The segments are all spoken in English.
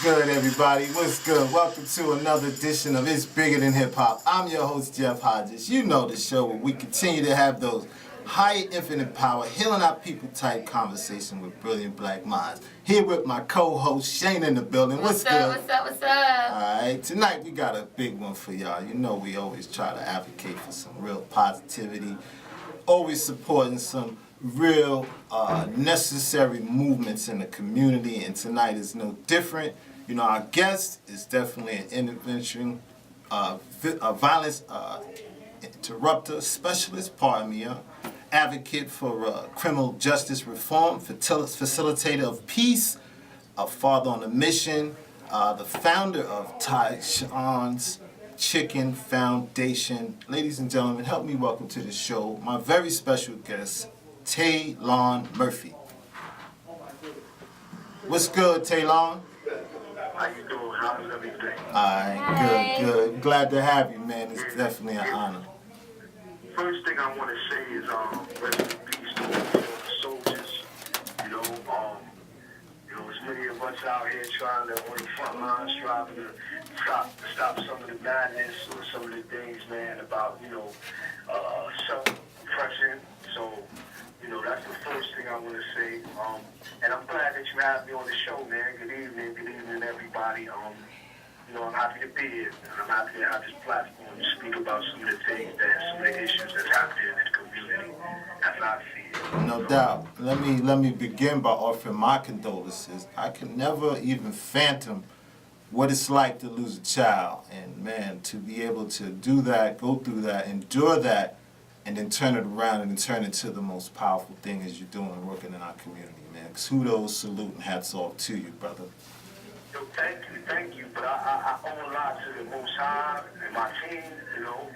What's good, everybody? What's good? Welcome to another edition of It's Bigger Than Hip Hop. I'm your host, Jeff Hodges. You know the show where we continue to have those high infinite power, healing our people type conversation with brilliant black minds. Here with my co-host, Shane in the building. What's good? What's up? All right, tonight we got a big one for y'all. You know we always try to advocate for some real positivity, always supporting some real necessary movements in the community, and tonight is no different. You know, our guest is definitely an intervention, violence interrupter specialist, advocate for criminal justice reform, facilitator of peace, a father on a mission, the founder of Tayshana Chicken Foundation. Ladies and gentlemen, help me welcome to the show my very special guest, Taylonn Murphy. What's good, Taylonn? How you doing? How's everything? Alright, good. Glad to have you, man. It's definitely an honor. First thing I want to say is rest in peace to all the soldiers. You know, there's many of us out here trying to on the front lines, striving to stop some of the madness or some of the things, man, about self-oppression. So. That's the first thing I want to say. And I'm glad that you have me on the show, man. Good evening, everybody. I'm happy to be here. And I'm happy to have this platform to speak about some of the things some of the issues that's happening in the community as I see it. No doubt. Let me begin by offering my condolences. I can never even fathom what it's like to lose a child. And man, to be able to do that, go through that, endure that, and then turn it around and turn it to the most powerful thing as you're doing working in our community, man. Kudos, salute, and hats off to you, brother. Yo, thank you. But I owe a lot to the Most High and my team,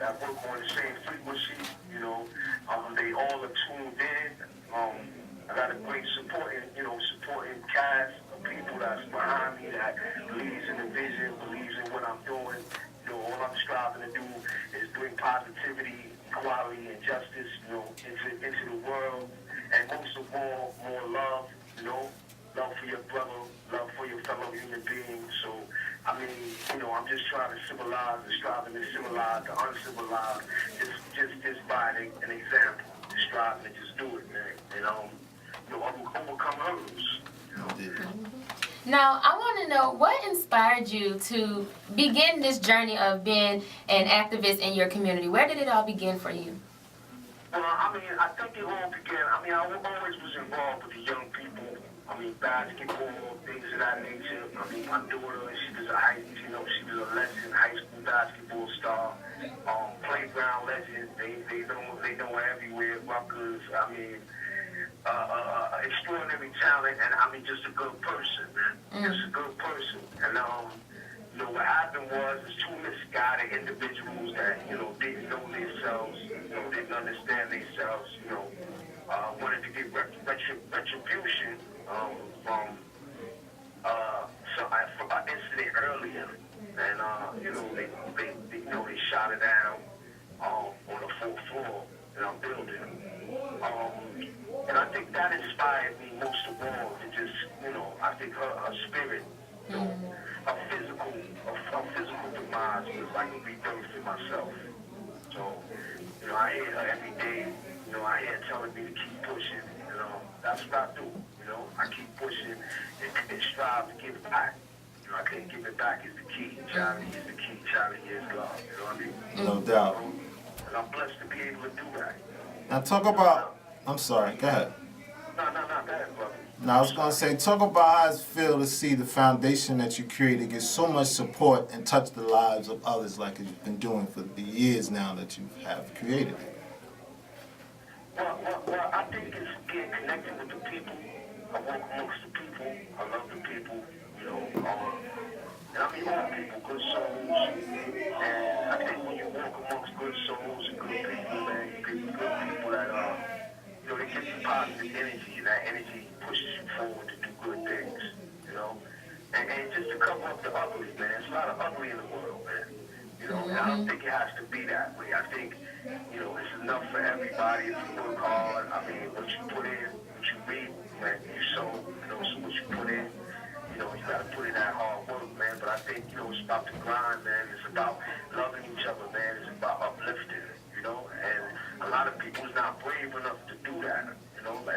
that work on the same frequency. They all are tuned in. I got a great supporting cast of people that's behind me that believes in the vision, believes in what I'm doing. All I'm striving to do is bring positivity, equality, and justice, into the world, and most of all, more love, love for your brother, love for your fellow human beings. So, I'm just trying to civilize and striving to civilize the uncivilized, just by an example, just striving to just do it, man, and overcome hurdles. Now, I want to know what inspired you to begin this journey of being an activist in your community. Where did it all begin for you? Well, I think it all began. I always was involved with the young people. Basketball, things of that nature. My daughter, she was a legend, high school basketball star, playground legend. They know her everywhere. Rutgers. Extraordinary talent, and just a good person, man. Just a good person. And what happened was two misguided individuals that didn't know themselves, didn't understand themselves, wanted to get retribution from an incident earlier, and they shot it down on the fourth floor in our building. And I think that inspired me most of all to just, I think her spirit, her physical demise was like a rebirth in myself. So, I hear her every day, I hear her telling me to keep pushing, that's what I do, I keep pushing and strive to give back. I can't give it back is the key. Charity is the key. Charity is God, you know what I mean? No doubt. And I'm blessed to be able to do that. Now talk about, I'm sorry, go ahead. No, go ahead, brother. Now I was going to say, talk about how it feels to see the foundation that you created get so much support and touch the lives of others like you've been doing for the years now that you have created it. Well, I think it's getting connected with the people. I work amongst the people. I love the people, and all people, good souls. And I think when you walk amongst good souls and good people, man, you get good people that they give you positive energy, and that energy pushes you forward to do good things, And just to cover up the ugly, man. There's a lot of ugly in the world, man. And I don't think it has to be that way. I think, it's enough for everybody if you work hard. What you put in, what you read, man, you sow, so what you put in, you got to put in that hard work.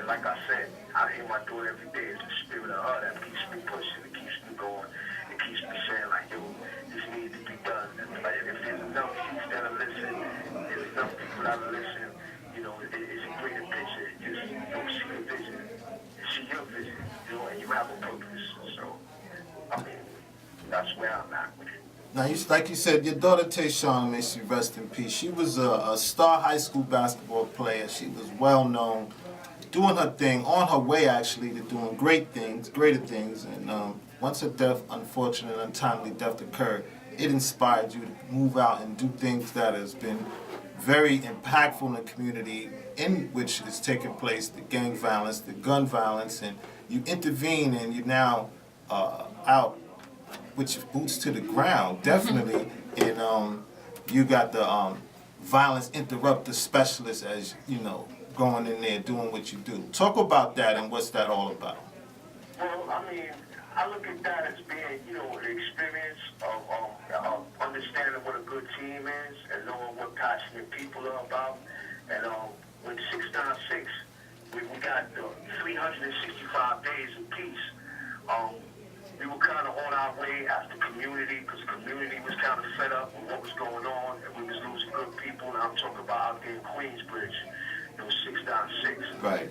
like I said, I hear my daughter every day. It's the spirit of her that keeps me pushing, it keeps me going, it keeps me saying like, yo, this needs to be done. And like, if there's enough youth that'll listen, there's enough people that'll listen, you know, it's a greater picture. Just, you know, see a vision, see your vision, you know, and you have a purpose. So, I mean, that's where I'm at with it. Now, like you said, your daughter Tayshana, may she rest in peace. She was a star high school basketball player. She was well known, doing her thing, on her way actually to doing great things, greater things. And once her death, unfortunate, untimely death occurred, it inspired you to move out and do things that has been very impactful in the community in which is taking place, the gang violence, the gun violence, and you intervene and you're now out with your boots to the ground, definitely. And you got the violence interrupter specialist, as you know, going in there doing what you do. Talk about that and what's that all about? Well, I mean, I look at that as being, you know, the experience of understanding what a good team is and knowing what passionate people are about. And when 696, we got 365 days of peace. We were kind of on our way after community, because community was kind of fed up with what was going on, and we was losing good people. And I'm talking about out there in Queensbridge, you know, 696. Right.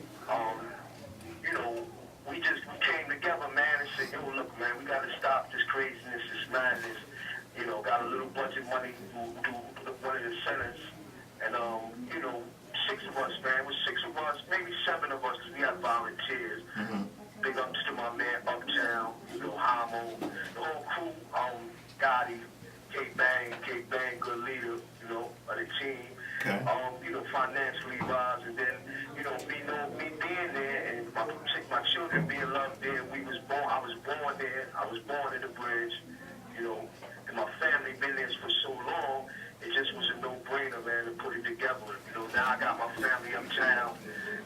You know, we came together, man, and said, yo, look, man, we got to stop this craziness, this madness. You know, got a little budget money to do one of the centers. And, you know, 6 of us, man, it was 6 of us, maybe 7 of us, because we had volunteers. Big ups to my man Uptown, you know, Hamo, the whole crew, Gotti, K-Bang, good leader, you know, of the team. Okay. You know, financially wise, and then, you know, me being there and my children being loved there. I was born there. I was born in the bridge, you know, and my family been there for so long. It just was a no-brainer, man, to put it together. You know, now I got my family uptown.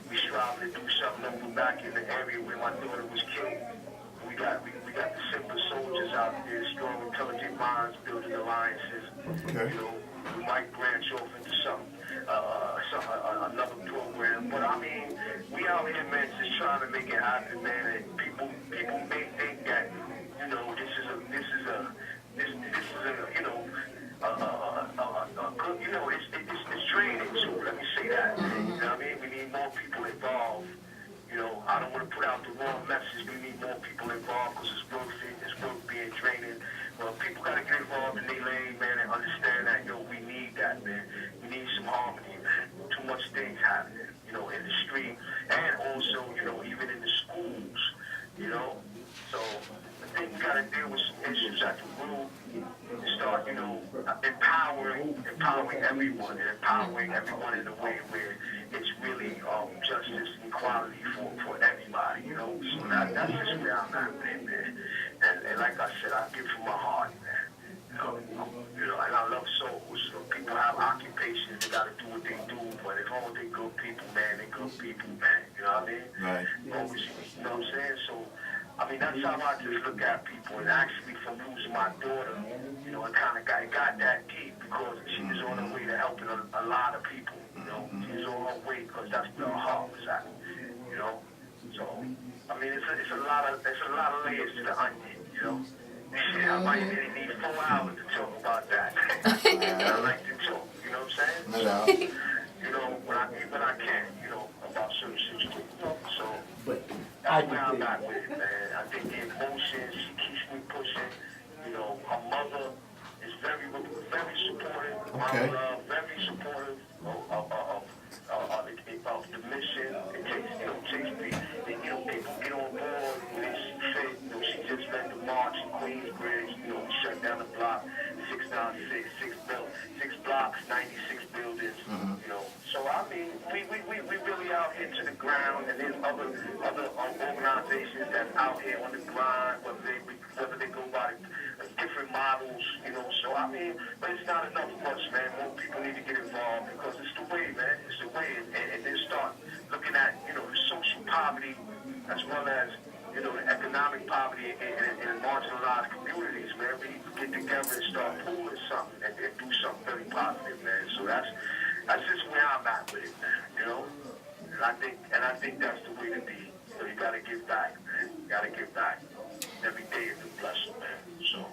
We striving to do something over back in the area where my daughter was killed. We got the simple soldiers out there, strong, intelligent minds, building alliances. Okay. You know, we might branch off into another program. But I mean, we out here, man, just trying to make it happen, man. And people may think that, you know, this is a you know, good, you know, it's training too. Let me say that. You know what I mean? We need more people involved. You know, I don't want to put out the wrong message. We need more people involved because it's worth being training. Well, people got to get involved in their lane, man, and understand that, yo, we need that, man. We need some harmony, man. Too much things happening, you know, in the street and also, you know, even in the schools, you know. So I think we got to deal with some issues at the root and start, you know, empowering everyone and empowering everyone in a way where it's really justice and equality for everybody, you know. So that's just where I'm at, man. And like I said, I give from my heart, man. You know, and I love souls. So people have occupations, they got to do what they do, but as long as they good people, man, they good people, man. You know what I mean? Right. Always, you know what I'm saying? So, I mean, that's how I just look at people. And actually, from losing my daughter, you know, it got that deep because she was on her way to helping a lot of people. You know, she was on her way because that's where her heart was at. You know, so I mean, it's a lot of layers to the onion. You know, I might really need 4 hours to talk about that. I like to talk. You know what I'm saying? No doubt. You know, when I can, you know, about certain situations. So that's where I'm at with it, man. I think the emotions, she keeps me pushing. You know, her mother is very supportive. Okay. Very supportive of the mission. It takes people get on board when they see fit. You know, she just led the march in Queensbridge. You know, we shut down the block, 696, 6 blocks, 96 buildings. You know, so I mean, we really out here to the ground, and there's other organizations that's out here on the grind, whether they go by different models, you know. So I mean, but it's not enough of us, man. More people need to get involved because it's the way, man. It's the way, and then start looking at, you know, the social poverty as well as, you know, the economic poverty in marginalized communities, man. We need to get together and start pulling something and do something very positive, man. So that's just where I'm at with it, man. You know. And I think that's the way to be. So you gotta give back, man. You gotta give back. Every day is a blessing, man. So.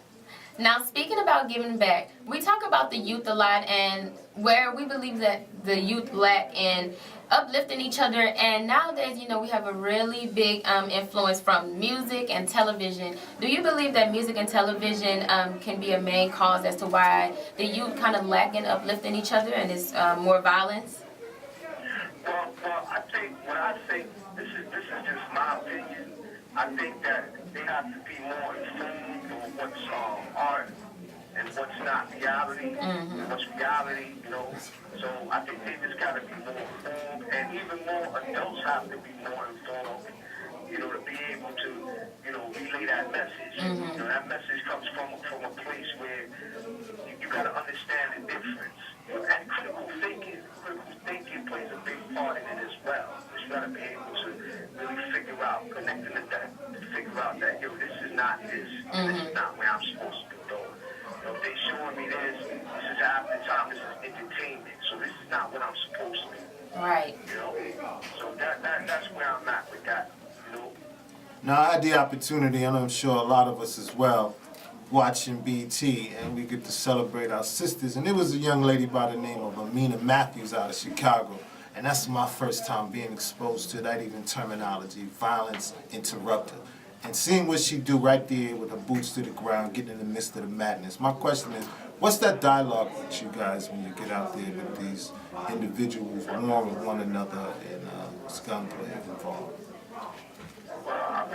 Now, speaking about giving back, we talk about the youth a lot and where we believe that the youth lack in uplifting each other. And nowadays, we have a really big influence from music and television. Do you believe that music and television can be a main cause as to why the youth kind of lack in uplifting each other and it's more violence? Well, I think this is just my opinion. I think that they have to be more informed on what's art and what's not reality, and what's reality, So I think they just got to be more informed, and even more adults have to be more informed, to be able to, relay that message. That message comes from a place where you got to understand the difference. And critical thinking plays a big part in it as well. You got to be able to really figure out, connecting the dots, to figure out that, this is not this. This is not where I'm supposed to be going. If they showing me this is after time, this is entertainment. So this is not what I'm supposed to be. Right. So that's where I'm at with that, Now, I had the opportunity, and I'm sure a lot of us as well, watching BT, and we get to celebrate our sisters. And there was a young lady by the name of Amina Matthews out of Chicago. And that's my first time being exposed to that even terminology, violence interrupter. And seeing what she do right there with her boots to the ground, getting in the midst of the madness. My question is, what's that dialogue with you guys when you get out there with these individuals warring with one another and gunplay involved? Well,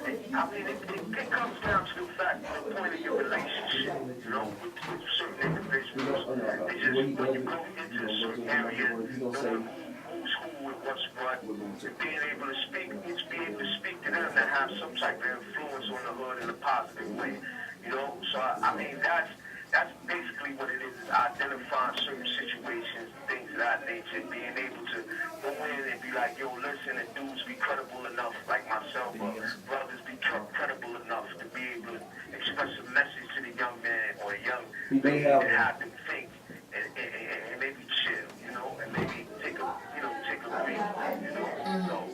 it comes down to the fact, the point of your relationship, with certain individuals. It's just when you go into a certain area, knowing who's who and what's what, and being able to speak to them that have some type of influence on the hood in a positive way, So, that's basically what it is identifying certain situations, things of that nature, being able to go in and be like, yo, listen, and dudes be credible enough, like myself, or brothers be credible enough to be able to express a message to the young man or a young lady that have them think and maybe chill, and maybe take a break, So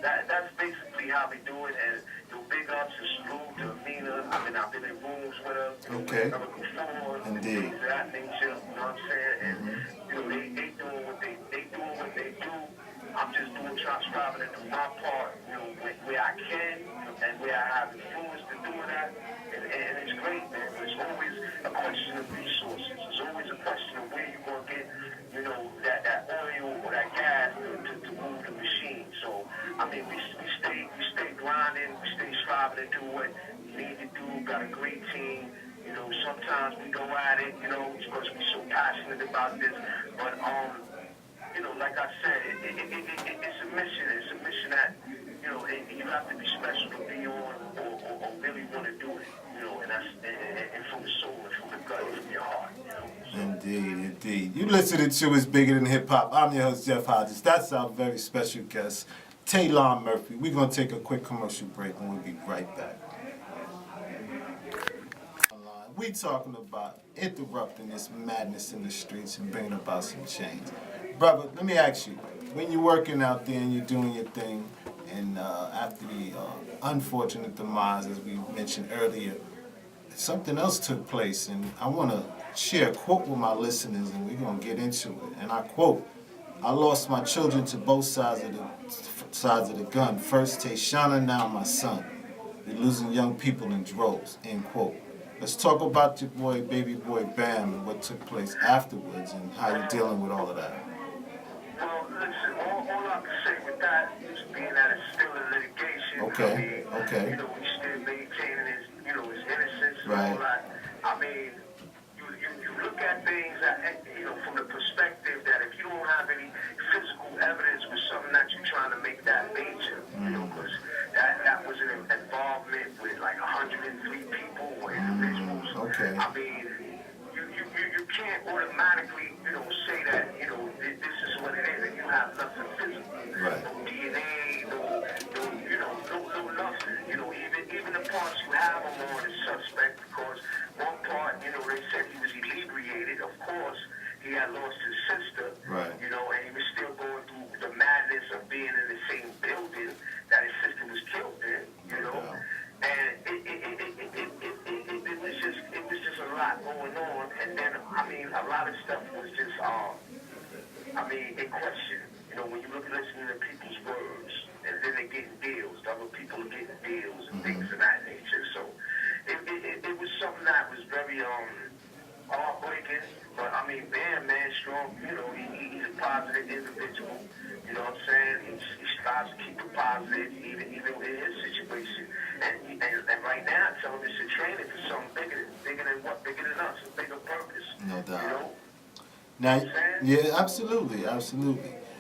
that's basically how we do it, and big ups and salute to Amina. I've been in rooms with her, before, Indeed. things of that nature, what I'm saying? And, they doing what they do. I'm just striving to do my part, where I can and where I have influence to do that. And it's great, man. But it's always a question of resources. It's always a question of where you're going to get, that oil or that gas to move the machine. So, we stay grinding, we stay striving to do what we need to do. Got a great team. Sometimes we go at it, because we're so passionate about this. But, like I said, it's a mission. It's a mission that, you have to be special to be on or really want to do it, and that's and from the soul and from the gut and from your heart, Indeed. You listening to It's Bigger Than Hip Hop. I'm your host, Jeff Hodges. That's our very special guest, Taylonn Murphy. We're going to take a quick commercial break and we'll be right back. We talking about interrupting this madness in the streets and bringing about some change. Brother, let me ask you, when you're working out there and you're doing your thing, and after the unfortunate demise, as we mentioned earlier, something else took place, and I want to share a quote with my listeners, and we're going to get into it. And I quote, "I lost my children to both sides of the gun. First Tayshana, now my son. We're losing young people in droves," end quote. Let's talk about your boy, baby boy Bam, and what took place afterwards, and how you're dealing with all of that. Well, listen, all I can say with that is being that it's still in litigation. Okay. He's still maintaining his innocence and Right. all that. You look at things from the perspective that if you don't have any physical evidence with something that you're trying to make that major, because that was an involvement with like 103 people or individuals. Okay. You can't automatically, say that, this is what it is, and you have nothing physical. Right. No DNA, no nothing. Even the parts you have are more the suspect, because one part, they said he was inebriated. Of course, he had lost his sister. Right. And he was still going through the madness lot of stuff was just, in question. You know, when you look at listening to people's words, and then they're getting deals, other people are getting deals and things of that nature. So it was something that was very heartbreaking. But I mean, man, strong. You know, he's a positive individual. You know what I'm saying? He strives to keep it positive, even in his situation. And right now, television training for something bigger than us, a bigger purpose. No doubt. You know? Now, yeah, absolutely.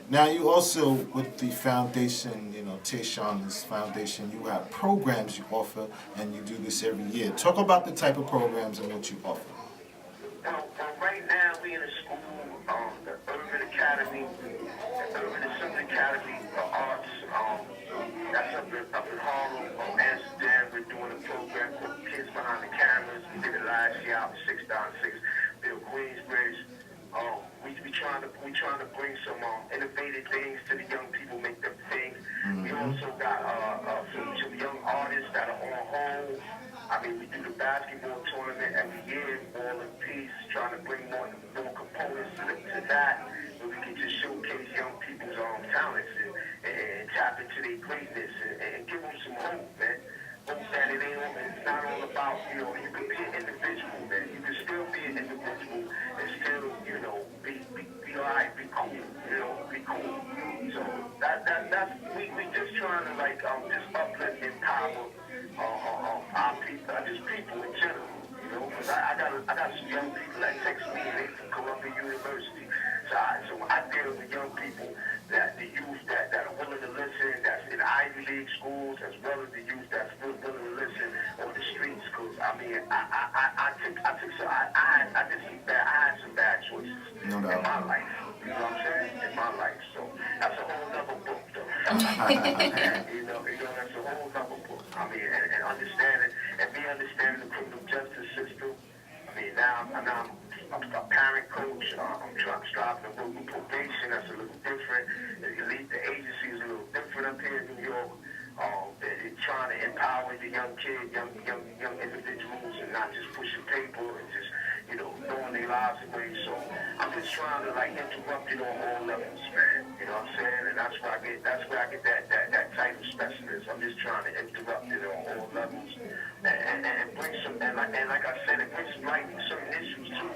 Now, you also, with the foundation, you know, Tayshana's foundation, you have programs you offer, and you do this every year. Talk about the type of programs and what you offer. Well, right now, we in a school, the Urban Academy, the Urban Assembly Academy for Arts. That's up in Harlem, Amsterdam. We're doing a program called Kids Behind the Cameras. We did it last year out in 6th Bill Queensbridge. We trying to bring some innovative things to the young people, make them think. We also got some young artists that are on hold. I mean, we do the basketball tournament every year, Ball and Peace, trying to bring more components to that, where we can just showcase young people's talents and tap into their greatness and give them some hope, man. Hope that it's not all about, you know, you can be an individual, man. You can still be an individual and still, you know, be alright, be cool, you know, be cool. So that's we just trying to just uplift, empower our people, just people in general, you know, because I got some young people that text me and they from Columbia University. So I deal with young people, that the youth that are willing to listen, that's in Ivy League schools, as well as the youth that's willing to listen on the streets. Because I mean, I had some bad choices in my life. You know what I'm saying? In my life. So that's a whole nother book, though. you know, that's a whole nother book. I mean, and understanding the criminal justice system. I mean, now I'm a parent coach. I'm striving to work with probation. That's a little different. The agency is a little different up here in New York. They're trying to empower the young kids, young individuals, and not just pushing paper and just, you know, throwing their lives away. So I'm just trying to interrupt it on all levels, man. You know what I'm saying? And that's where I get that type of specialist. I'm just trying to interrupt it on all levels and bring some, and like I said, it brings some light to certain issues too.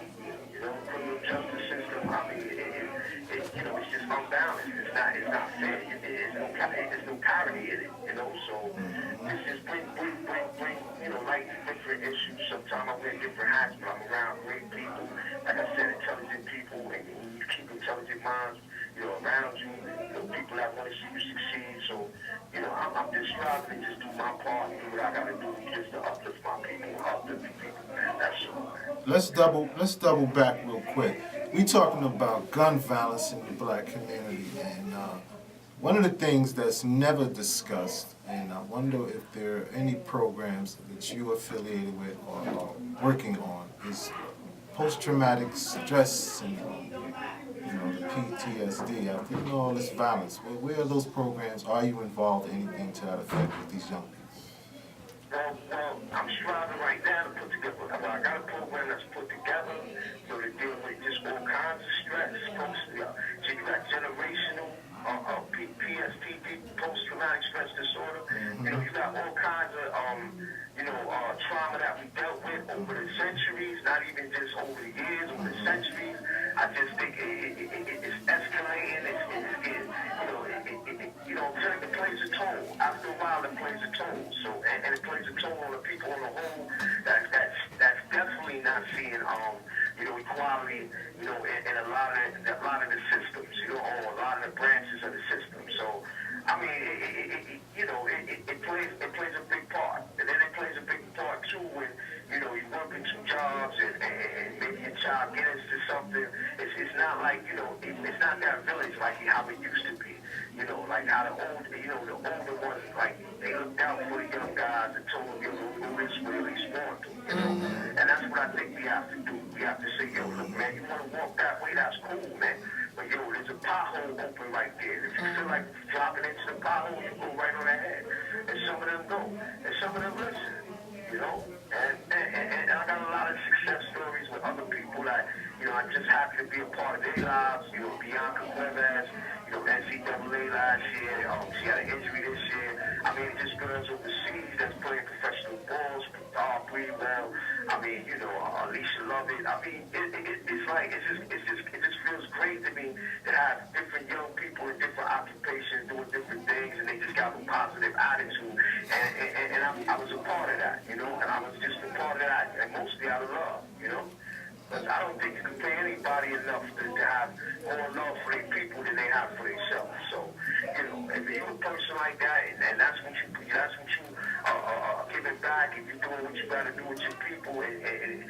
You know, criminal justice system. I mean, you know, it's just unbalanced. It's not fair. There's no clarity in it. You know, so it's just bring you know, light to different issues. Sometimes I wear different hats, but I'm around great people. Like I said, intelligent people, and you keep intelligent minds, you know, around you. You know, people that want to see you succeed. So, you know, I'm just striving to just do my part and do what I got to do just to uplift my people, uplift the people, man. That's all, man. Let's double back real quick. We talking about gun violence in the black community, and one of the things that's never discussed, and I wonder if there are any programs that you are affiliated with or are working on, is post-traumatic stress syndrome. You know, the PTSD. After you know all this violence, where are those programs? Are you involved in anything to that effect with these young people? Well, I'm striving right now to put together. Well, I got a program that's put together, you know, to deal with just all kinds of stress. So you got generational PTSD, post-traumatic stress disorder. You know, you got all kinds of trauma that we dealt with over the centuries, not even just over the years, over the centuries. I just think it's escalating. It's getting, it plays a toll. After a while, it plays a toll. So, and it plays a toll on the people on the whole. That's definitely not seeing, equality, in a lot of the systems, or a lot of the branches of the system. So, I mean, it plays a big part, and then it plays a big part too when you're working two jobs and maybe your child gets into something. It's not like it's not that village like how it used to be. Like how the older ones, like they looked out for the young guys and told them, go this way, at least want to. And that's what I think we have to do. We have to say, look, man, you want to walk that way, that's cool, man. But there's a pothole open right there. If you feel like dropping into the pothole, you go right on ahead. And some of them go. And some of them listen, And I got a lot of success stories with other people that, I I'm just happy to be a part of their lives. You know, Bianca Cuevas, you know, NCAA last year. She had an injury this year. I mean, just girls overseas that's playing professional balls, pretty well. I mean, you know, Alicia Lovett. I mean, it's like it just feels great to me to have different young people in different occupations doing different things, and they just got a positive attitude. And I was a part of that, you know, and I was just a part of that, and mostly out of love, you know. Because I don't think you can pay anybody enough to have more love for their people than they have for themselves. So, you know, if you're a person like that, and that's what you giving back, if you're doing what you got to do with your people, and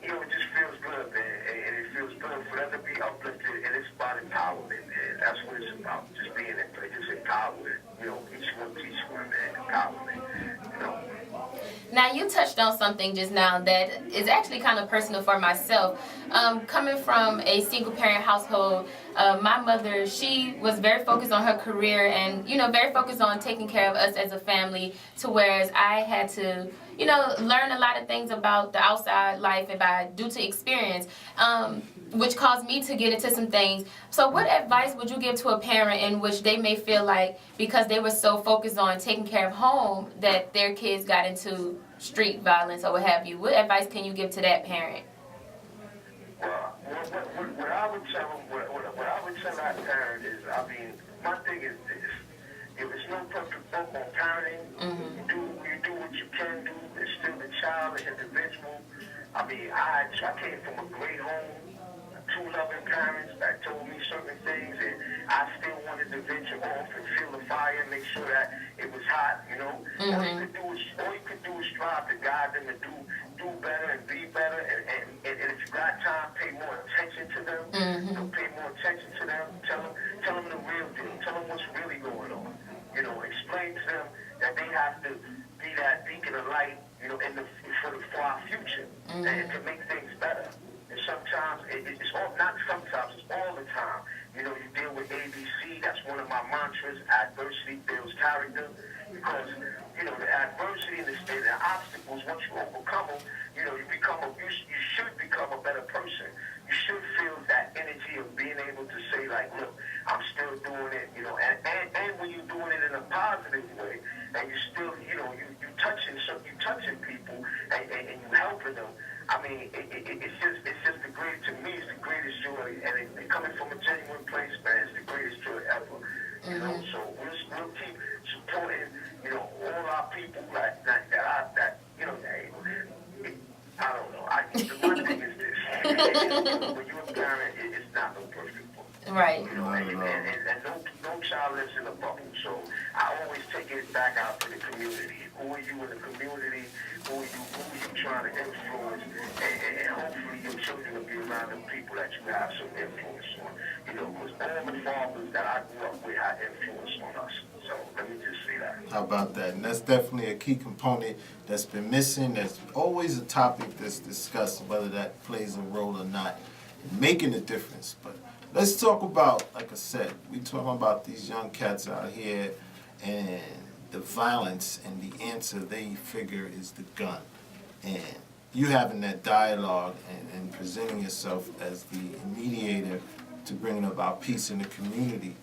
you know, it just feels good, man. And it feels good for them to be uplifted, and it's about empowerment, man. That's what it's about, just being just empowerment. You know, each one teach one, man, empowerment, you know. Now, you touched on something just now that is actually kind of personal for myself. Coming from a single-parent household, my mother, she was very focused on her career and, you know, very focused on taking care of us as a family, to whereas I had to, you know, learn a lot of things about the outside life due to experience, which caused me to get into some things. So what advice would you give to a parent in which they may feel like because they were so focused on taking care of home that their kids got into street violence or what have you? What advice can you give to that parent? Well, what I would tell them, what I would tell that parent is, I mean, my thing is this: if it's no perfect book on parenting, you do what you can do. It's still the child, the individual. I mean, I came from a great home, two loving parents that told me certain things, and I still wanted to venture off and feel the fire, make sure that it was hot, you know. All you could do is strive to guide them to do better and be better, and if you got time, pay more attention to them. You know, pay more attention to them. Tell them the real deal. Tell them what's really going on. You know, explain to them that they have to be that beacon of light, you know, for our future, and to make things better. And sometimes, it's all, not sometimes, it's all the time. You know, you deal with ABC, that's one of my mantras: adversity builds character. Because, you know, the adversity and the obstacles, once you overcome them, you know, you should become a better person. You should feel that energy of being able to say, like, look, I'm still doing it, you know, and when you're doing it in a positive way, and you still, you know, you touching people, and you helping them. I mean, it's just the greatest, to me, it's the greatest joy, and it coming from a genuine place, man, it's the greatest joy ever. You know, so we'll keep supporting, you know, all our people that you know, I don't know. My thing is this: when you're a parent, it's not no perfect book. Right. You know, and no child lives in a bubble. So I always take it back out to the community. Who are you in the community? Who are you trying to influence? And hopefully your children will be around the people that you have some influence on. You know, because all the fathers that I grew up with had influence on us. So let me just say that. How about that? And that's definitely a key component that's been missing. That's always a topic that's discussed, whether that plays a role or not in making a difference. But let's talk about, like I said, we talking about these young cats out here and the violence, and the answer they figure is the gun. And you having that dialogue and presenting yourself as the mediator to bringing about peace in the community.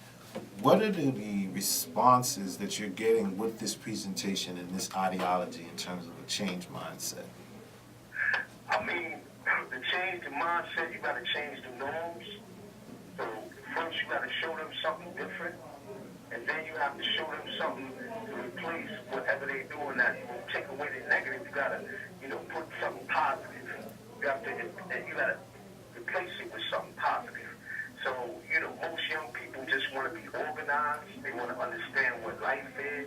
What are the responses that you're getting with this presentation and this ideology in terms of a change mindset? I mean, to change the mindset, you got to change the norms. So first you got to show them something different, and then you have to show them something to replace whatever they're doing that will take away the negative. You got to, you know, put something positive. You got to replace it with something positive. So, you know, most young people just want to be organized. They want to understand what life is,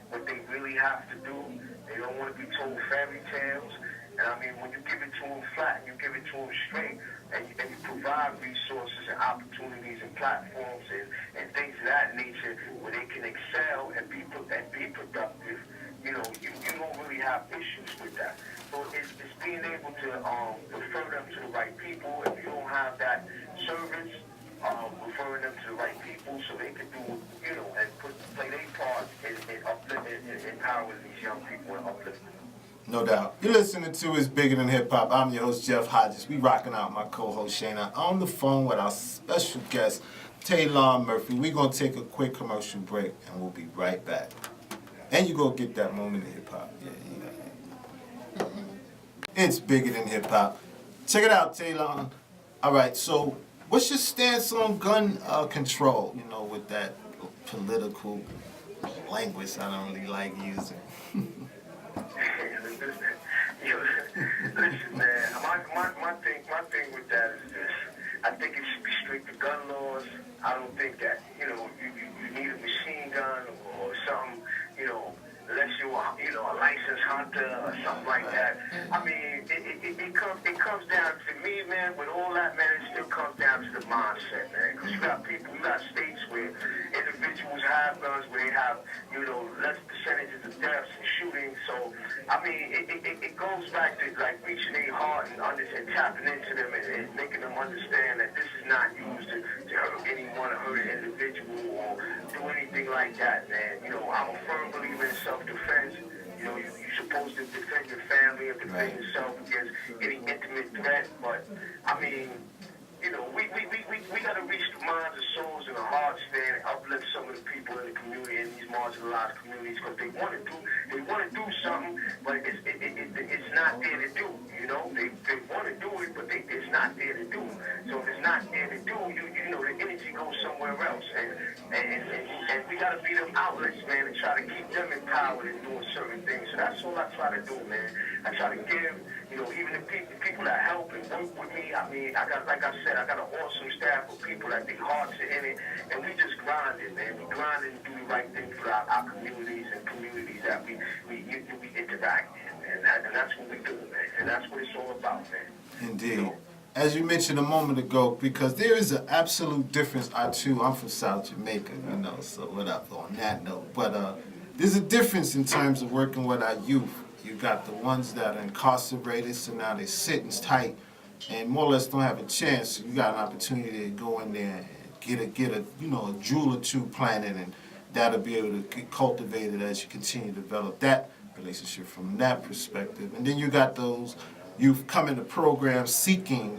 what they really have to do. They don't want to be told fairy tales. And I mean, when you give it to them flat, you give it to them straight, and you provide resources and opportunities and platforms and things of that nature where they can excel and be productive, you know, you don't really have issues with that. So it's being able to refer them to the right people. If you don't have that service, referring them to the right people so they can do, you know, and play their part in uplifting and empowering these young people and uplifting them. No doubt. You're listening to It's Bigger Than Hip Hop. I'm your host, Jeff Hodges. We rocking out my co-host, Shayna, on the phone with our special guest, Taylonn Murphy. We're going to take a quick commercial break, and we'll be right back. And you go get that moment in hip hop. Yeah. It's Bigger Than Hip Hop. Check it out, Taylonn. All right, so what's your stance on gun control, you know, with that political language I don't really like using? Listen, man, my thing with that is this. I think it should be strict to gun laws. I don't think that, you need a machine gun or something, unless you're, a licensed hunter or something like that. I mean, it comes down to me, man, with all that, man, it still comes down to the mindset, man. Because you got states where individuals have guns, where they have, less percentages of deaths and shooting. So, I mean, it goes back to, like, reaching their heart and tapping into them and making them understand that this is not used to hurt anyone or hurt an individual or do anything like that, man. I'm a firm believer in self-defense. You're supposed to defend your family and defend yourself against any intimate threat. But, I mean, we got to reach the minds and souls and the hearts, man, and uplift some of the people in the community, in these marginalized communities, because they want to do something, but it's not there to do, They want to do it, but it's not there to do. So if it's not there to do, the energy goes somewhere else. And we got to be them outlets, man, and try to keep them empowered and doing certain things. So that's all I try to do, man. I try to give, even the people that help and work with me, I mean, I got an awesome staff of people that their hearts are in it, and we just grind it, man. We grind it and do the right thing for our communities and communities that we interact in, and that's what we do, man. And that's what it's all about, man. Indeed. As you mentioned a moment ago, because there is an absolute difference. I'm from South Jamaica, so whatever on that note. But there's a difference in terms of working with our youth. You got the ones that are incarcerated, so now they're sitting tight and more or less don't have a chance. You got an opportunity to go in there and get a jewel or two planted, and that'll be able to get cultivated as you continue to develop that relationship from that perspective. And then you got those youth come into programs seeking,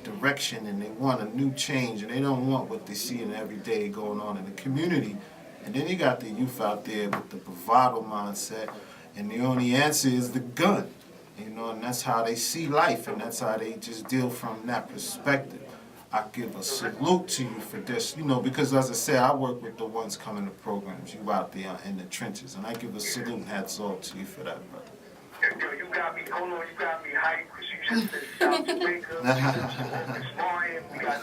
direction, and they want a new change, and they don't want what they see in every day going on in the community. And then you got the youth out there with the bravado mindset, and the only answer is the gun, and that's how they see life, and that's how they just deal from that perspective. I give a salute to you for this, because as I said, I work with the ones coming to programs, you out there in the trenches, and I give a salute and hats off to you for that, brother. Yo, you got me hyped, because you just said South Jamaica, August Martin, we got,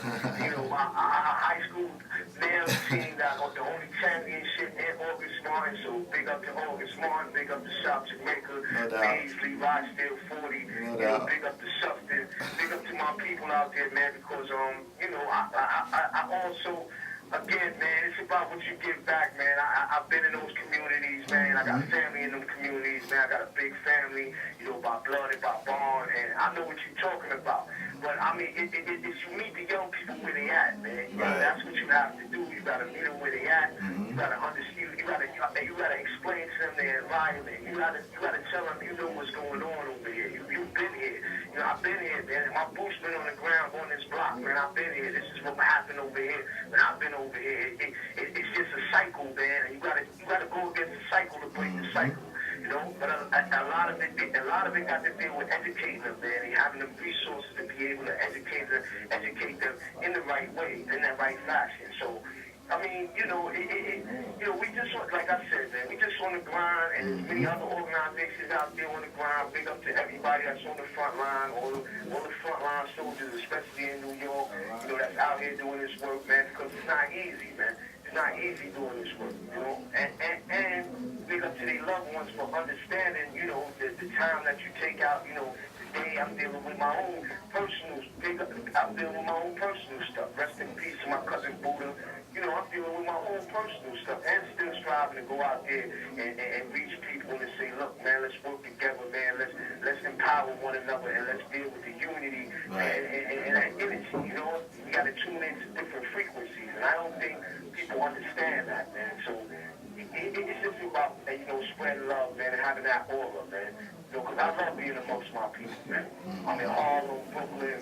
our high school male team got the only championship in August Martin, so big up to August Martin, big up to South Jamaica, Paisley, Rochdale, 40, big up to Sufton, big up to my people out there, man, because, I also, again, man, it's about what you give back, man. I've been in those communities, man. I got family in them communities, man. I got a big family, by blood and by bond, and I know what you're talking about. But, I mean, it's you meet the young people where they at, man. That's what you have to do. You got to meet them where they at. You got to understand. You got to explain to them their environment. You got to tell them, what's going on over here. You've been here. I've been here, man. My boots been on the ground on this block, man. I've been here. This is what happened over here. When I've been over here, it's just a cycle, man. And you gotta go against the cycle to break the cycle. But a lot of it got to deal with educating them, man, and having the resources to be able to educate them in the right way, in that right fashion. So, I mean, we just want, like I said, man, we just on the grind, and there's many other organizations out there on the grind. Big up to everybody that's on the front line, all the frontline soldiers, especially in New York, that's out here doing this work, man, because it's not easy, man. It's not easy doing this work, and big up to their loved ones for understanding, the time that you take out, today I'm dealing with my own personal, I'm dealing with my own personal stuff. Rest in peace to my cousin Buddha. I'm dealing with my own personal stuff and still striving to go out there and reach people and say, look, man, let's work together, man. Let's empower one another and let's deal with the unity and that energy, We got to tune into different frequencies, and I don't think people understand that, man. So it's just about, spreading love, man, and having that aura, man. You know, because I love being amongst my people, man. I'm in Harlem, Brooklyn,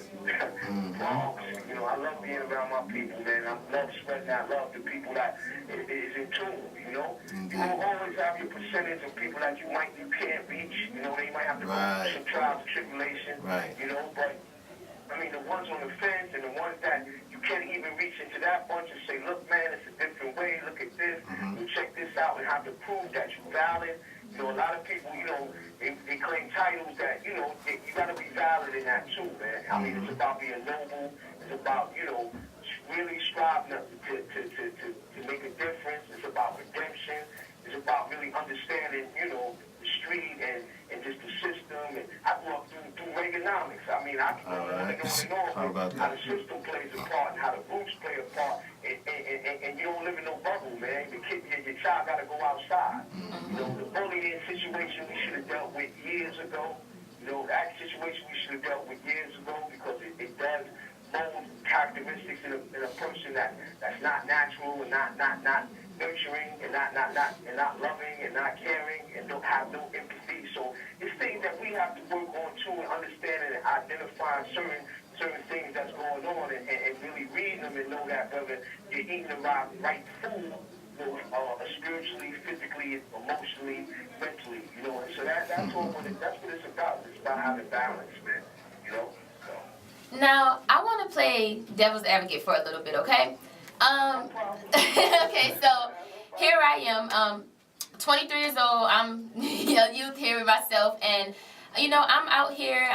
Bronx. You know, I love being around my people, man. I love spreading that love to people that is in tune, you know. You will always have your percentage of people that you can't reach. You know, they might have to go through some trials and tribulations, you know, but I mean, the ones on the fence and the ones that you can't even reach into that bunch and say, look, man, it's a different way. Look at this. You check this out and have to prove that you're valid. You know, a lot of people, you know, they claim titles that, you know, you got to be valid in that too, man. I mean, it's about being noble. It's about, you know, really striving to make a difference. It's about redemption. It's about really understanding, you know, the street and just the system. And I grew up through Reaganomics. I mean, I can go on and on how the system plays a part and how the roots play a part. And you don't live in no bubble, man. Your child got to go outside. You know, the bullying situation we should have dealt with years ago. You know, that situation we should have dealt with years ago because it does mold characteristics in a person that's not natural and not nurturing and not loving and not caring and don't have no empathy. So it's things that we have to work on too and understanding and identifying certain things that's going on and really reading them and know that whether you're eating the right food, you know, spiritually, physically, emotionally, mentally, you know. And so that's what it's about. It's about having balance, man. You know. So. Now I want to play devil's advocate for a little bit, okay? Okay, so here I am, 23 years old. I'm a youth here with myself, and you know, I'm out here.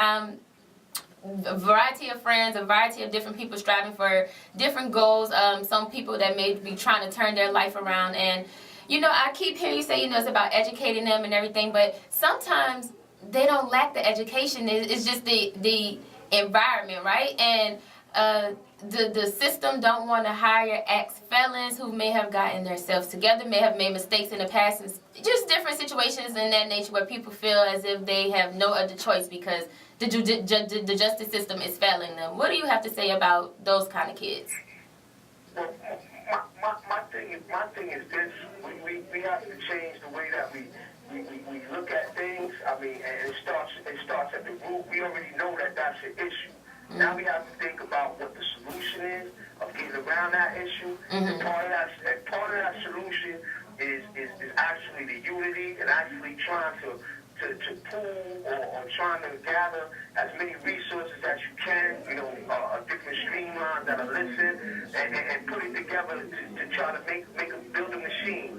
A variety of friends, a variety of different people striving for different goals. Some people that may be trying to turn their life around, and you know, I keep hearing you say, you know, it's about educating them and everything, but sometimes they don't lack the education. It's just the environment, right? And the system don't want to hire ex-felons who may have gotten themselves together, may have made mistakes in the past, and just different situations in that nature where people feel as if they have no other choice because the justice system is failing them. What do you have to say about those kind of kids? Well, my thing is this: we have to change the way that we look at things. I mean, and it starts at the root. We already know that that's an issue. Now we have to think about what the solution is of getting around that issue. And part of that solution is actually the unity and actually trying to pool or trying to gather as many resources as you can, you know, different streamlines that are listen and put it together to try to build a machine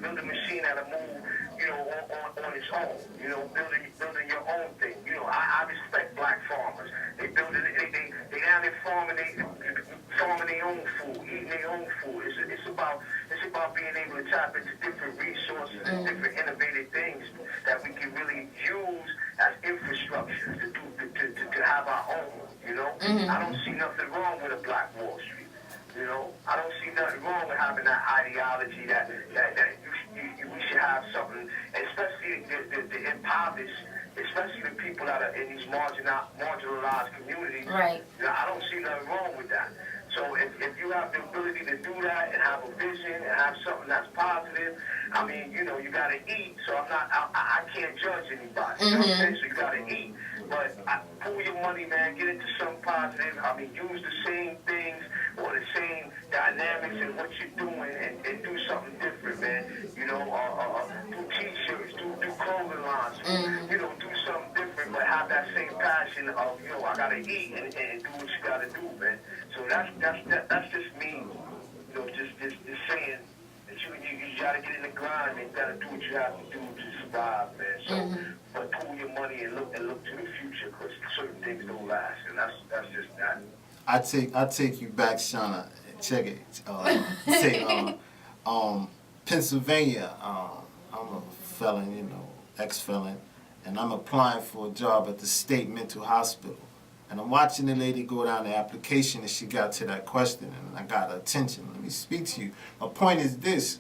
that'll move, you know, on its own, you know, building your own thing. You know, I respect black farmers. They down there farming their own food, eating their own food. It's about being able to tap into different resources and different innovative things that we can really use as infrastructure to have our own, you know. I don't see nothing wrong with a Black Wall Street. You know, I don't see nothing wrong with having that ideology that we should have something, especially the impoverished, especially the people that are in these marginalized communities. Right. You know, I don't see nothing wrong with that. So if you have the ability to do that and have a vision and have something that's positive, I mean, you know, you got to eat. So I can't judge anybody. You know what I'm saying? So you got to eat. But pull your money, man, get into something positive. I mean, use the same things or the same dynamics in what you're doing and do something different, man. You know, do T-shirts, do clothing lines, you know, do something different, but have that same passion of, you know, I got to eat and do what you got to do, man. So that's just me, you know, just saying that you got to get in the grind and you got to do what you have to do to survive, man. So, but pull your money and look to the future because certain things don't last, and that's just that. I take you back, Shauna. Check it. Pennsylvania. I'm a felon, you know, ex-felon, and I'm applying for a job at the state mental hospital. And I'm watching the lady go down the application, and she got to that question, and I got her attention. Let me speak to you. My point is this: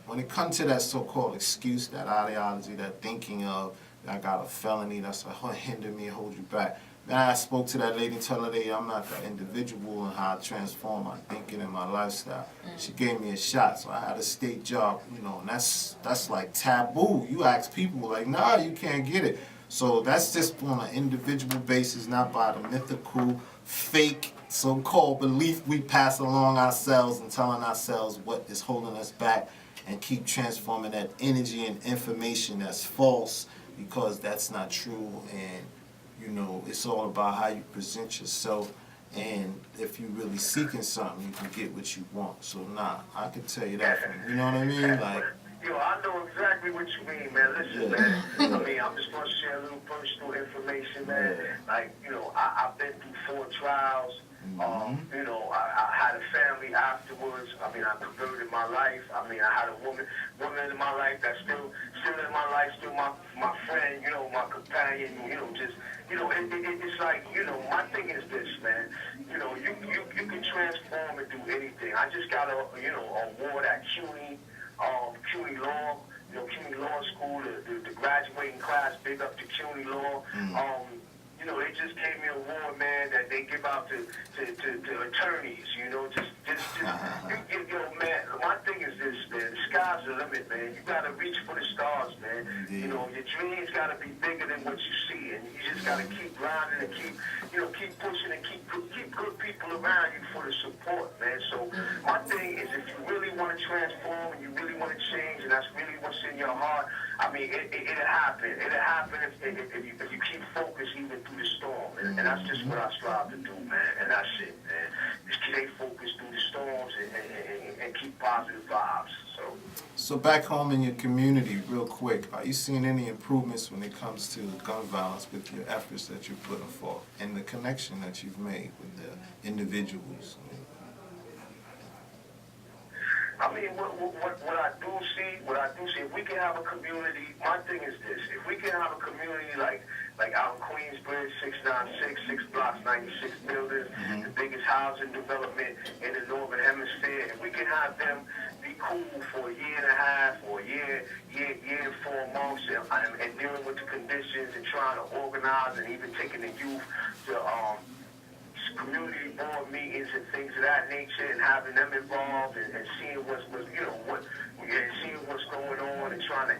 when it comes to that so-called excuse, that ideology, that thinking of I got a felony that's going to hinder me and hold you back. Then I spoke to that lady and told her that I'm not that individual and how I transform my thinking and my lifestyle. She gave me a shot, so I had a state job, you know, and that's like taboo. You ask people like, nah, you can't get it. So that's just on an individual basis, not by the mythical, fake, so-called belief we pass along ourselves and telling ourselves what is holding us back, and keep transforming that energy and information that's false, because that's not true. And you know, it's all about how you present yourself, and if you're really seeking something, you can get what you want. So nah, I can tell you that. You know what I mean? Like, yo, I know exactly what you mean, man. Listen, man. I mean, I'm just gonna share a little personal information, man. Like, you know, I've been through 4 trials. You know, I had a family afterwards. I mean, I converted my life. I mean, I had a woman in my life that's still in my life, still my friend, you know, my companion, you know, just, you know, it's like, you know, my thing is this, man. You know, you can transform and do anything. I just got a, you know, award at CUNY Law, you know, CUNY Law School, the graduating class, big up to CUNY Law. You know, they just gave me an award, man, that they give out to attorneys, you know, you know, man, my thing is this, man, the sky's the limit, man. You gotta reach for the stars, man. You know, your dreams gotta be bigger than what you see, and you just gotta keep grinding and keep pushing and keep good people around you for the support, man. So my thing is, if you really want to transform and you really want to change, and that's really what's in your heart, I mean, it'll happen. It'll happen if you keep focused even through the storm. And that's just what I strive to do, man. And that's it, man. Just stay focused through the storms and keep positive vibes. So back home in your community, real quick, are you seeing any improvements when it comes to gun violence with your efforts that you're putting forth and the connection that you've made with the individuals? I mean, what I do see, if we can have a community, my thing is this, if we can have a community like out in Queensbridge, 696, 6 blocks, 96 buildings, the biggest housing development in the Northern Hemisphere, if we can have them be cool for a year and a half or a year and 4 months and dealing with the conditions and trying to organize and even taking the youth to community board meetings and things of that nature, and having them involved and seeing what's going on and trying to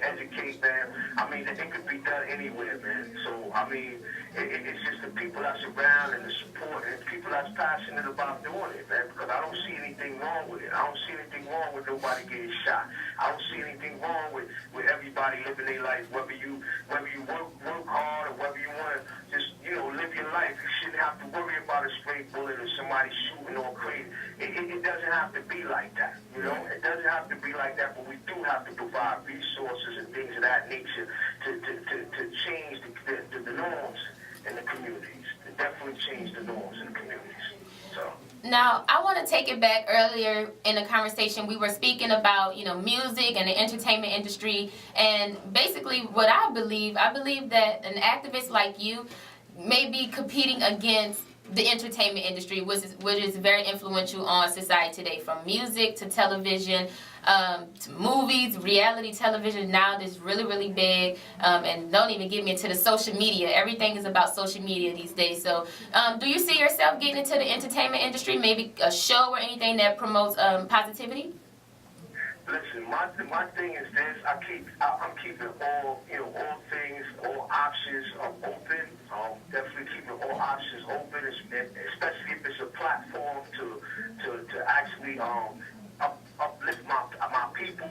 educate them. I mean, it could be done anywhere, man. So I mean, it's just the people that's around and the support and people that's passionate about doing it, man. Because I don't see anything wrong with it. I don't see anything wrong with nobody getting shot. I don't see anything wrong with everybody living their life. Whether you work hard or whether you want to just live your life, you shouldn't have to worry about a stray bullet or somebody shooting or crazy. It doesn't have to be like that, you know. It doesn't have to be like that, but we do have to provide resources and things of that nature to change the norms in the communities, to definitely change the norms in the communities. So. Now, I want to take it back earlier in the conversation. We were speaking about, music and the entertainment industry. And basically what I believe that an activist like you may be competing against the entertainment industry, which is very influential on society today, from music to television, to movies, reality television now that's really, really big, and don't even get me into the social media. Everything is about social media these days. So do you see yourself getting into the entertainment industry, maybe a show or anything that promotes positivity? Listen, my thing is this. I'm keeping all things, all options open. Definitely keeping all options open, especially if it's a platform to actually uplift my people.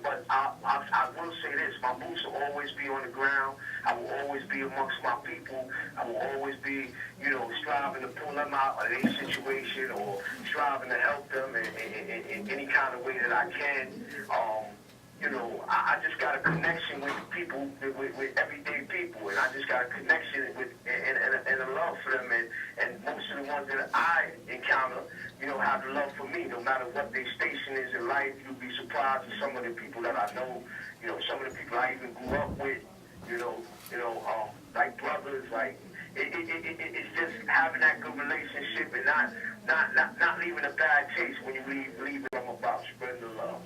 But I will say this: my boots will always be on the ground. I will always be amongst my people. I will always be, striving to pull them out of their situation or striving to help them in any kind of way that I can. I just got a connection with people, with everyday people, and I just got a connection with and a love for them, and most of the ones that I encounter, have the love for me, no matter what their station is in life. You'll be surprised at some of the people that I know, some of the people I even grew up with, like brothers, like it's just having that good relationship and not leaving a bad taste when you leave them about spreading the love,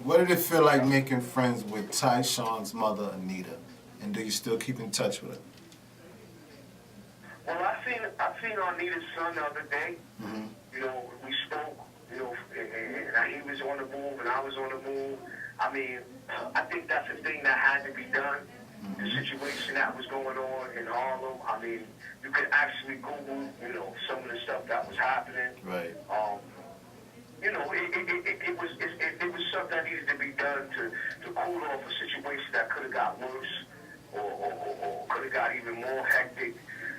What did it feel like making friends with Tayshawn's mother, Anita? And do you still keep in touch with her? Well, I seen Anita's son the other day. We spoke, and he was on the move and I was on the move. I I mean, I think that's a thing that had to be done. The situation that was going on in Harlem, I mean, you could actually Google, you know, some of the stuff that was happening. Right. You know, it was something that needed to be done to cool off a situation that could have got worse or could have got even more hectic.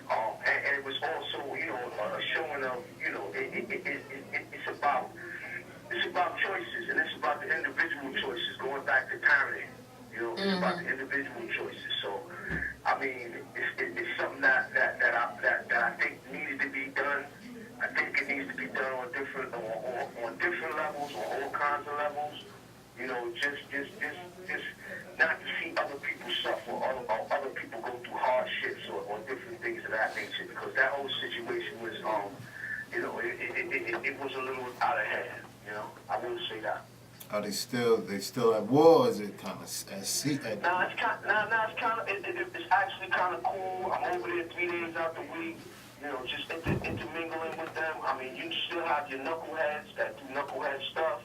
And it was also, you know, a showing of, you know, it's about choices, and it's about the individual choices, going back to parenting. You know, it's about the individual choices. So, I mean, it's something that I think needed to be done. I think it needs to be done on different levels, on all kinds of levels. You know, just not to see other people suffer or other people go through hardships or different things of that nature, because that whole situation was, you know, it was a little out of hand. You know, I will say that. Are they still at war? Or is it kind of It's actually kind of cool. I'm over there 3 days out the week. You know, just intermingling with them. I mean, you still have your knuckleheads that do knucklehead stuff.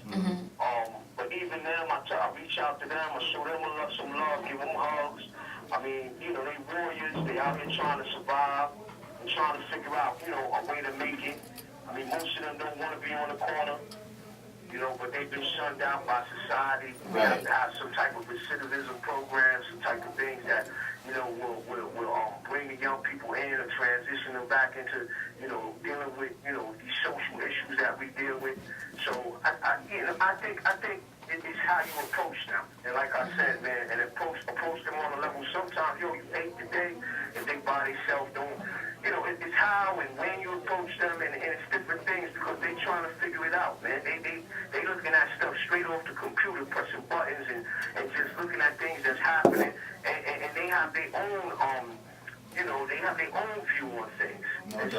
But even them, I reach out to them. I show them some love, give them hugs. I mean, you know, they warriors. They out here trying to survive and trying to figure out, you know, a way to make it. I mean, most of them don't want to be on the corner. You know, but they've been shunned down by society. We have to have some type of recidivism program, some type of things that, you know, will bring the young people in and transition them back into, you know, dealing with, you know, these social issues that we deal with. So I think it's how you approach them. And like I said, man, and approach them on a level. Sometimes, yo, you hate today, and they by themselves don't. You know, it's how and when you approach them, and it's different things, because they trying to figure it out, man. They looking at stuff straight off the computer, pressing buttons and just looking at things that's happening, and they have their own, you know, they have their own view on things. And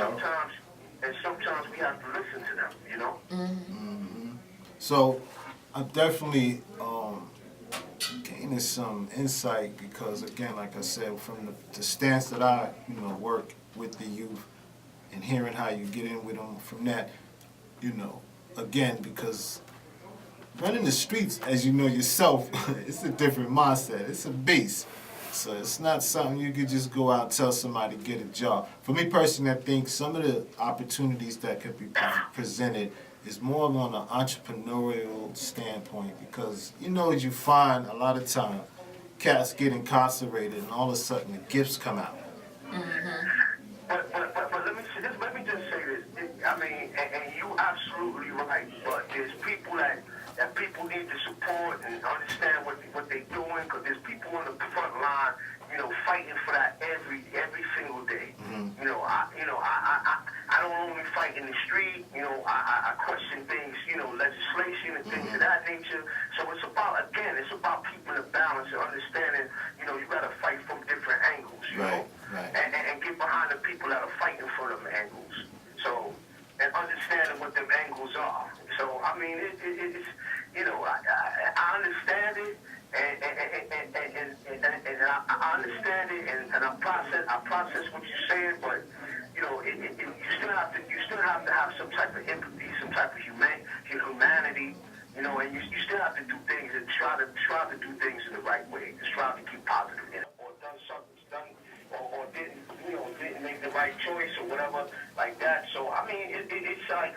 sometimes we have to listen to them, you know. So I'm definitely gaining some insight, because again, like I said, from the stance that I, you know, work with the youth and hearing how you get in with them from that, you know, again, because running the streets, as you know yourself, it's a different mindset. It's a beast. So it's not something you could just go out and tell somebody to get a job. For me personally, I think some of the opportunities that could be presented is more on an entrepreneurial standpoint, because you know what you find a lot of time, cats get incarcerated and all of a sudden the gifts come out. But let me just say this. I mean, and you absolutely right. But there's people that people need to support and understand what they're doing, because there's people on the front line, you know, fighting for that every single day. You know, I don't only fight in the street. You know, I question things, you know, legislation and things of that nature. So it's about keeping a balance and understanding. You know, you got to fight from different angles. You know, and get behind the people that are fighting for them angles. So, and understanding what them angles are. So I mean, it's, you know, I understand it. And I understand it, and I process what you're saying, but you know, you still have to have some type of empathy, some type of humanity, you know, and you still have to do things and try to do things in the right way, just try to keep positive in it, or or didn't make the right choice or whatever like that. So I mean, it's like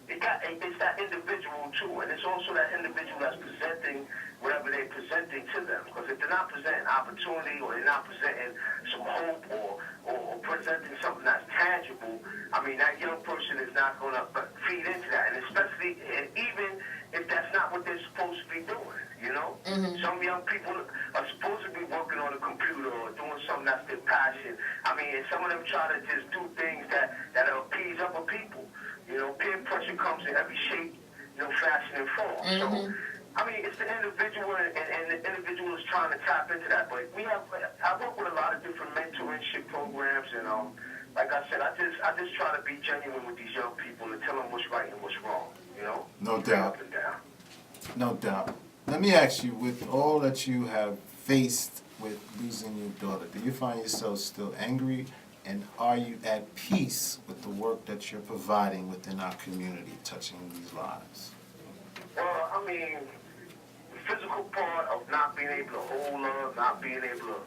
it's that individual too, and it's also that individual that's presenting whatever they're presenting to them. Because if they're not presenting opportunity, or they're not presenting some hope, or presenting something that's tangible, I mean, that young person is not going to feed into that. And especially, even if that's not what they're supposed to be doing, you know? Some young people are supposed to be working on a computer or doing something that's their passion. I mean, and some of them try to just do things that appease other people. You know, peer pressure comes in every shape, you know, fashion and form. So, I mean, it's the individual, and the individual is trying to tap into that. But I work with a lot of different mentorship programs, and like I said, I just try to be genuine with these young people and tell them what's right and what's wrong. You know? No doubt. Up and down. No doubt. Let me ask you, with all that you have faced with losing your daughter, do you find yourself still angry? And are you at peace with the work that you're providing within our community, touching these lives? Well, I mean, being able to hold her, not being able to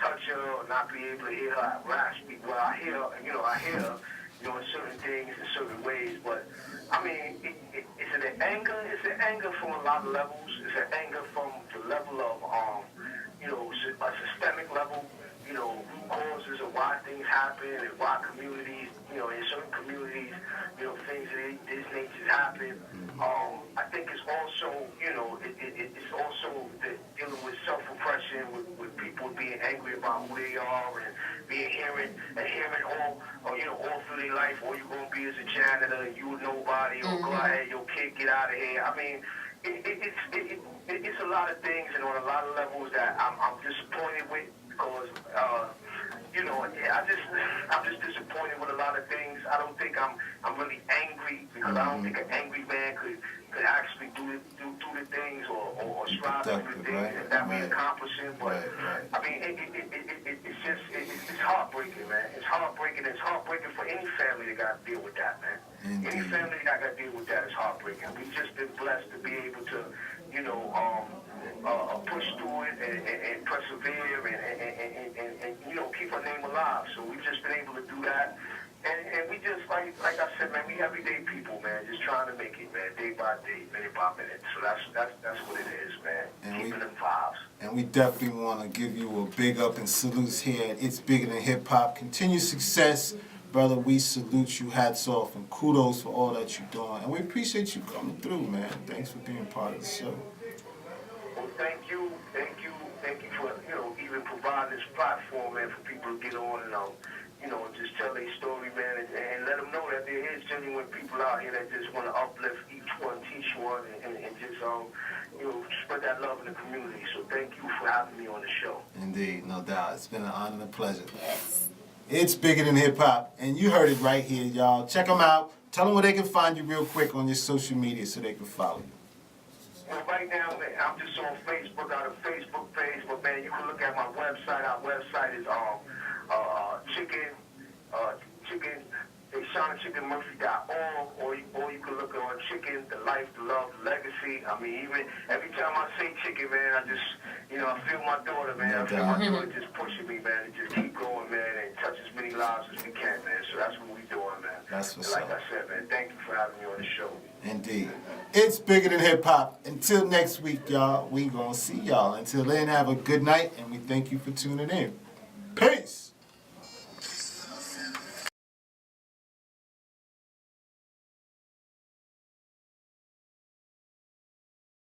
touch her, or not being able to hear her raspy. Well, I hear her, in certain things, in certain ways, but I mean, is it an anger? It's an anger from a lot of levels. It's an anger from the level of, a systemic level, root causes of why things happen and why communities, in certain communities, things of these natures happen. I think it's also, it's also dealing with self-oppression, with people being angry about who they are and hearing all through their life, all you're going to be is a janitor, and you a nobody, or go ahead, your kid, get out of here. I mean, it's a lot of things and on a lot of levels that I'm disappointed with because, I'm just disappointed with a lot of things. I don't think I'm really angry because I don't think an angry man could actually do the things or strive to do the things that we accomplishing. But I mean, it's heartbreaking, man. It's heartbreaking. It's heartbreaking for any family that got to deal with that, man. Indeed. Any family that got to deal with that is heartbreaking. We've just been blessed to be able to, push through it and persevere and keep our name alive. So we've just been able to do that. And we just, like I said, man, we everyday people, man, just trying to make it, man, day by day, minute by minute. So that's what it is, man. And keeping them vibes. And we definitely want to give you a big up and salutes here at It's Bigger Than Hip Hop. Continued success, brother. We salute you. Hats off and kudos for all that you're doing. And we appreciate you coming through, man. Thanks for being part of the show. Well, thank you for even providing this platform, man, for people to get on and just tell their story, man, and let them know that there is genuine people out here that just want to uplift each one, teach one, and just spread that love in the community. So thank you for having me on the show. Indeed, no doubt. It's been an honor and a pleasure. Yes. It's Bigger Than Hip Hop, and you heard it right here, y'all. Check them out. Tell them where they can find you real quick on your social media so they can follow you. Well, right now, man, I'm just on Facebook, got a Facebook page, but man, you can look at my website. Our website is Tayshana Chicken Murphy.org, or you can look on Chicken, the Life, the Love, the Legacy. I mean, even every time I say chicken, man, I just, I feel my daughter, man. I feel my daughter just pushing me, man, to just keep going, man, and touch as many lives as we can, man. So that's what we're doing, man. That's what's and like up. I said, man, thank you for having me on the show. Indeed. It's Bigger Than Hip Hop. Until next week, y'all, we gonna see y'all. Until then, have a good night, and we thank you for tuning in.